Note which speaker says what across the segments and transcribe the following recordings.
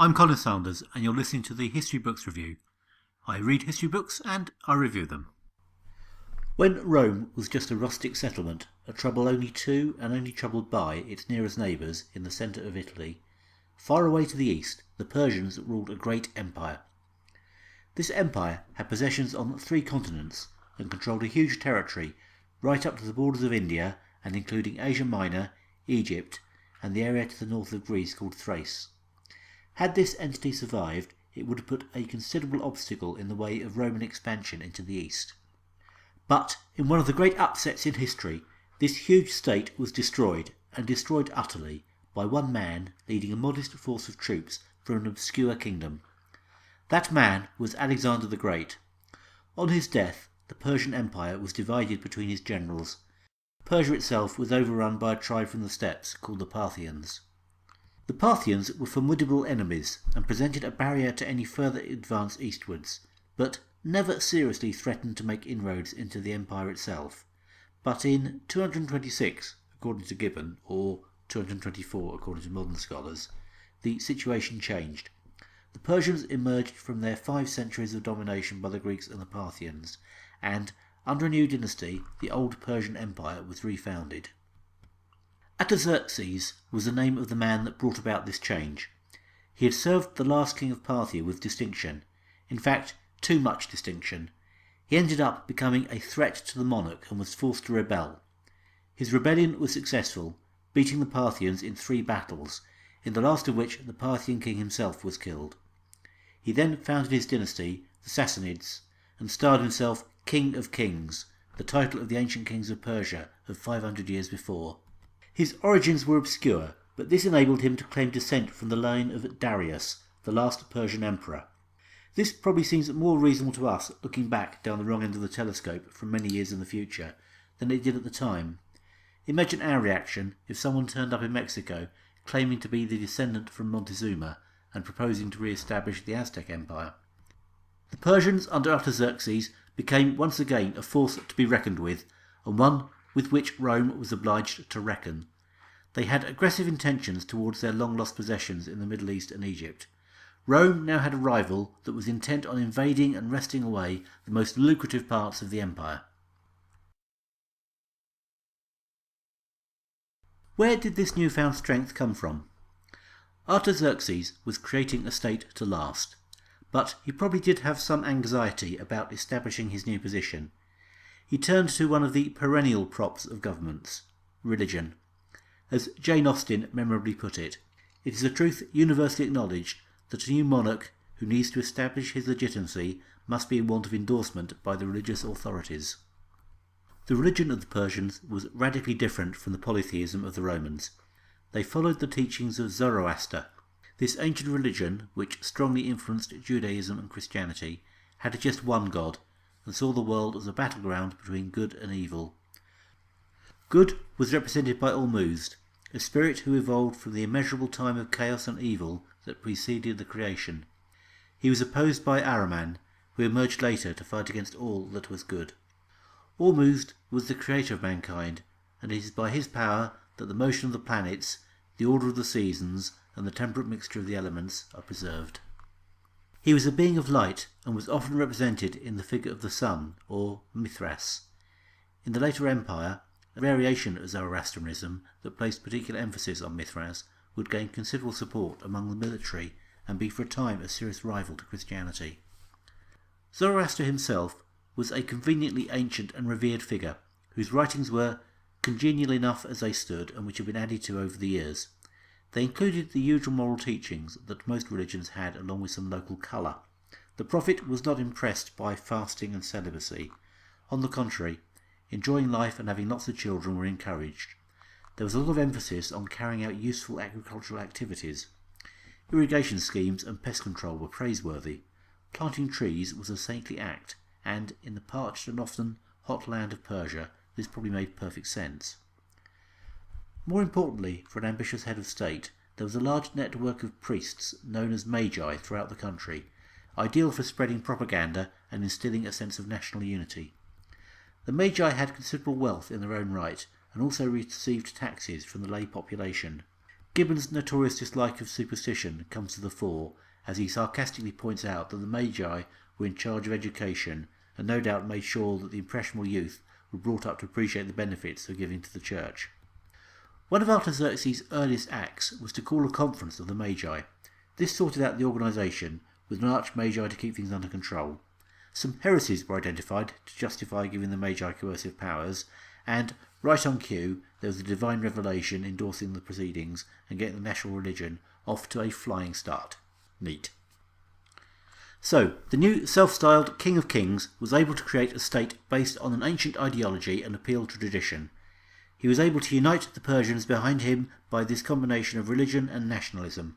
Speaker 1: I'm Colin Sanders, and you're listening to the History Books Review. I read history books and I review them. When Rome was just a rustic settlement, a trouble only to and only troubled by its nearest neighbours in the centre of Italy, far away to the east, the Persians ruled a great empire. This empire had possessions on 3 continents and controlled a huge territory right up to the borders of India and including Asia Minor, Egypt, and the area to the north of Greece called Thrace. Had this entity survived, it would have put a considerable obstacle in the way of Roman expansion into the east. But in one of the great upsets in history, this huge state was destroyed, and destroyed utterly, by one man leading a modest force of troops from an obscure kingdom. That man was Alexander the Great. On his death, the Persian Empire was divided between his generals. Persia itself was overrun by a tribe from the steppes called the Parthians. The Parthians were formidable enemies and presented a barrier to any further advance eastwards, but never seriously threatened to make inroads into the empire itself. But in 226, according to Gibbon, or 224 according to modern scholars, the situation changed. The Persians emerged from their 5 centuries of domination by the Greeks and the Parthians, and under a new dynasty, the old Persian Empire was refounded. Artaxerxes was the name of the man that brought about this change. He had served the last king of Parthia with distinction, in fact, too much distinction. He ended up becoming a threat to the monarch and was forced to rebel. His rebellion was successful, beating the Parthians in 3 battles, in the last of which the Parthian king himself was killed. He then founded his dynasty, the Sassanids, and styled himself King of Kings, the title of the ancient kings of Persia of 500 years before. His origins were obscure, but this enabled him to claim descent from the line of Darius, the last Persian emperor. This probably seems more reasonable to us looking back down the wrong end of the telescope from many years in the future than it did at the time. Imagine our reaction if someone turned up in Mexico claiming to be the descendant from Montezuma and proposing to re-establish the Aztec Empire. The Persians under Artaxerxes became once again a force to be reckoned with, and one with which Rome was obliged to reckon. They had aggressive intentions towards their long-lost possessions in the Middle East and Egypt. Rome now had a rival that was intent on invading and wresting away the most lucrative parts of the empire. Where did this newfound strength come from? Artaxerxes was creating a state to last, but he probably did have some anxiety about establishing his new position. He turned to one of the perennial props of governments, religion. As Jane Austen memorably put it, it is a truth universally acknowledged that a new monarch who needs to establish his legitimacy must be in want of endorsement by the religious authorities. The religion of the Persians was radically different from the polytheism of the Romans. They followed the teachings of Zoroaster. This ancient religion, which strongly influenced Judaism and Christianity, had just one God, and saw the world as a battleground between good and evil. Good was represented by Ormuzd, a spirit who evolved from the immeasurable time of chaos and evil that preceded the creation. He was opposed by Ahriman, who emerged later to fight against all that was good. Ormuzd was the creator of mankind, and it is by his power that the motion of the planets, the order of the seasons, and the temperate mixture of the elements are preserved. He was a being of light and was often represented in the figure of the sun, or Mithras. In the later empire, a variation of Zoroastrianism that placed particular emphasis on Mithras would gain considerable support among the military and be for a time a serious rival to Christianity. Zoroaster himself was a conveniently ancient and revered figure, whose writings were congenial enough as they stood and which have been added to over the years. They included the usual moral teachings that most religions had, along with some local colour. The prophet was not impressed by fasting and celibacy. On the contrary, enjoying life and having lots of children were encouraged. There was a lot of emphasis on carrying out useful agricultural activities. Irrigation schemes and pest control were praiseworthy. Planting trees was a saintly act, and in the parched and often hot land of Persia, this probably made perfect sense. More importantly, for an ambitious head of state, there was a large network of priests known as magi throughout the country, ideal for spreading propaganda and instilling a sense of national unity. The magi had considerable wealth in their own right, and also received taxes from the lay population. Gibbon's notorious dislike of superstition comes to the fore as he sarcastically points out that the Magi were in charge of education and no doubt made sure that the impressionable youth were brought up to appreciate the benefits of giving to the church. One of Artaxerxes' earliest acts was to call a conference of the Magi. This sorted out the organisation, with an arch-magi to keep things under control. Some heresies were identified to justify giving the Magi coercive powers, and, right on cue, there was a divine revelation endorsing the proceedings and getting the national religion off to a flying start. Neat. So, the new self-styled King of Kings was able to create a state based on an ancient ideology and appeal to tradition. He was able to unite the Persians behind him by this combination of religion and nationalism.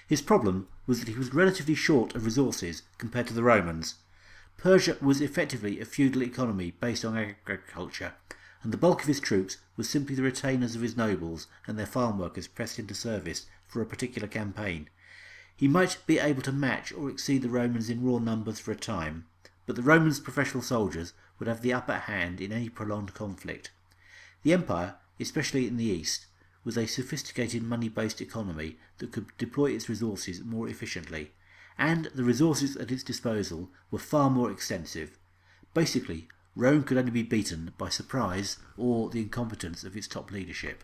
Speaker 1: His problem was that he was relatively short of resources compared to the Romans. Persia was effectively a feudal economy based on agriculture, and the bulk of his troops was simply the retainers of his nobles and their farm workers pressed into service for a particular campaign. He might be able to match or exceed the Romans in raw numbers for a time, but the Romans' professional soldiers would have the upper hand in any prolonged conflict. The empire, especially in the east, was a sophisticated money-based economy that could deploy its resources more efficiently, and the resources at its disposal were far more extensive. Basically, Rome could only be beaten by surprise or the incompetence of its top leadership.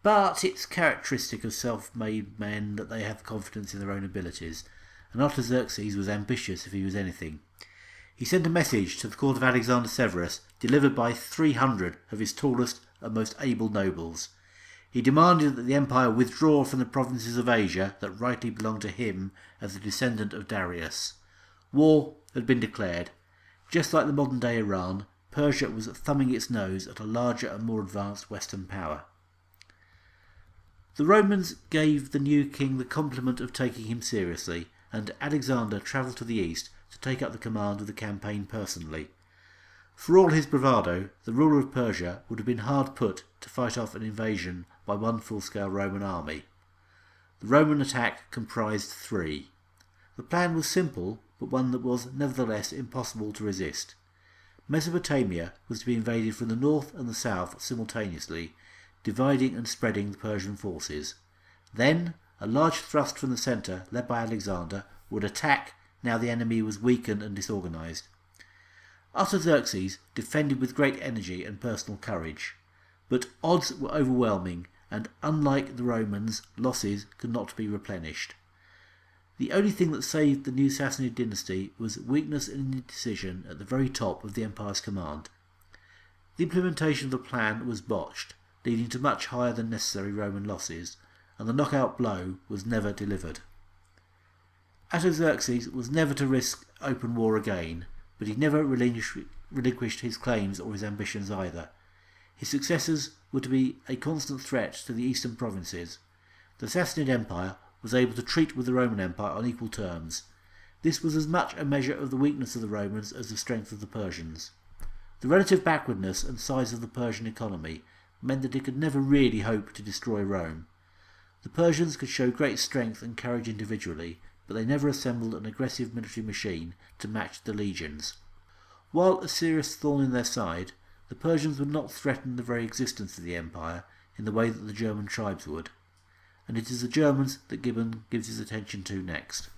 Speaker 1: But it's characteristic of self-made men that they have confidence in their own abilities, and Artaxerxes was ambitious if he was anything. He sent a message to the court of Alexander Severus, delivered by 300 of his tallest and most able nobles. He demanded that the empire withdraw from the provinces of Asia that rightly belonged to him as the descendant of Darius. War had been declared. Just like the modern-day Iran, Persia was thumbing its nose at a larger and more advanced Western power. The Romans gave the new king the compliment of taking him seriously, and Alexander travelled to the east to take up the command of the campaign personally. For all his bravado, the ruler of Persia would have been hard put to fight off an invasion by one full-scale Roman army. The Roman attack comprised 3. The plan was simple, but one that was nevertheless impossible to resist. Mesopotamia was to be invaded from the north and the south simultaneously, dividing and spreading the Persian forces. Then, a large thrust from the centre, led by Alexander, would attack now the enemy was weakened and disorganised. Artaxerxes defended with great energy and personal courage, but odds were overwhelming, and unlike the Romans, losses could not be replenished. The only thing that saved the new Sassanid dynasty was weakness and indecision at the very top of the empire's command. The implementation of the plan was botched, leading to much higher than necessary Roman losses, and the knockout blow was never delivered. Artaxerxes was never to risk open war again, but he never relinquished his claims or his ambitions either. His successors were to be a constant threat to the eastern provinces. The Sassanid Empire was able to treat with the Roman Empire on equal terms. This was as much a measure of the weakness of the Romans as the strength of the Persians. The relative backwardness and size of the Persian economy meant that it could never really hope to destroy Rome. The Persians could show great strength and courage individually, but they never assembled an aggressive military machine to match the legions. While a serious thorn in their side, the Persians would not threaten the very existence of the empire in the way that the German tribes would, and it is the Germans that Gibbon gives his attention to next.